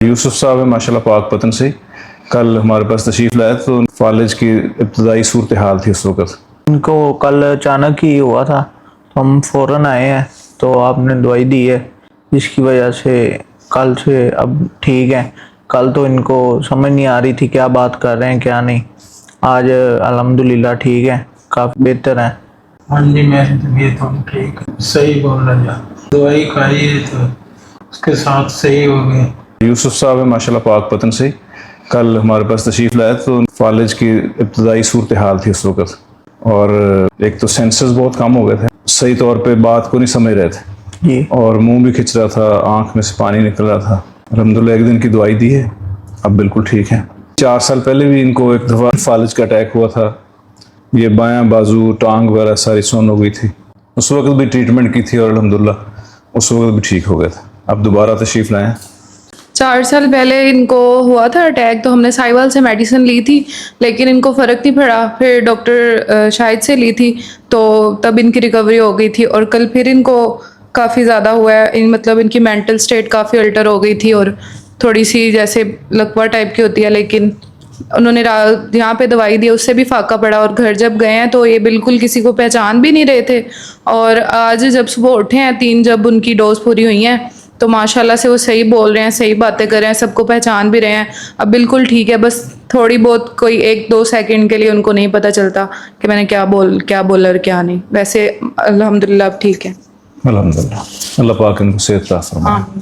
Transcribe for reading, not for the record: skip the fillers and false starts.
یوسف صاحب ہے ماشاءاللہ پاک پتن سے، کل ہمارے پاس تشریف لائے تو فالج کی ابتدائی صورتحال تھی اس وقت۔ ان کو کل اچانک ہی ہوا تھا تو ہم فوراً آئے ہیں، تو آپ نے دوائی دی ہے جس کی وجہ سے کل سے اب ٹھیک ہے۔ کل تو ان کو سمجھ نہیں آ رہی تھی کیا بات کر رہے ہیں کیا نہیں، آج الحمدللہ ٹھیک ہے، کافی بہتر ہے۔ ہاں جی، میری طبیعت ہوں ٹھیک ہے، صحیح بول رہا ہے، دوائی کھائی ہے تو اس کے ساتھ صحیح ہو گئے۔ یوسف صاحب ہے ماشاءاللہ پاک پتن سے، کل ہمارے پاس تشریف لائے تو فالج کی ابتدائی صورتحال تھی اس وقت، اور ایک تو سینسز بہت کم ہو گئے تھے، صحیح طور پہ بات کو نہیں سمجھ رہے تھے جی اور منہ بھی کھچ رہا تھا، آنکھ میں سے پانی نکل رہا تھا۔ الحمدللہ ایک دن کی دوائی دی ہے، اب بالکل ٹھیک ہے۔ 4 سال پہلے بھی ان کو ایک دفعہ فالج کا اٹیک ہوا تھا، یہ بایاں بازو ٹانگ وغیرہ ساری سون ہو گئی تھی، اس وقت بھی ٹریٹمنٹ کی تھی اور الحمدللہ اس وقت بھی ٹھیک ہو گئے تھے۔ اب دوبارہ تشریف لائیں۔ 4 سال پہلے ان کو ہوا تھا اٹیک، تو ہم نے سائیوال سے میڈیسن لی تھی لیکن ان کو فرق نہیں پڑا، پھر ڈاکٹر شاہد سے لی تھی تو تب ان کی ریکوری ہو گئی تھی، اور کل پھر ان کو کافی زیادہ ہوا ہے، مطلب ان کی مینٹل سٹیٹ کافی الٹر ہو گئی تھی اور تھوڑی سی جیسے لکوا ٹائپ کی ہوتی ہے، لیکن انہوں نے یہاں پہ دوائی دی، اس سے بھی فاقہ پڑا، اور گھر جب گئے ہیں تو یہ بالکل کسی کو پہچان بھی نہیں رہے تھے، اور آج جب صبح اٹھے ہیں 3 جب ان کی ڈوز پوری ہوئی ہیں تو ماشاءاللہ سے وہ صحیح بول رہے ہیں، صحیح باتیں کر رہے ہیں، سب کو پہچان بھی رہے ہیں، اب بالکل ٹھیک ہے۔ بس تھوڑی بہت کوئی 1-2 سیکنڈ کے لیے ان کو نہیں پتہ چلتا کہ میں نے کیا بولا اور کیا نہیں، ویسے الحمدللہ اب ٹھیک ہے۔ الحمدللہ اللہ پاک ان کو صحت عطا فرمائے۔ آمین۔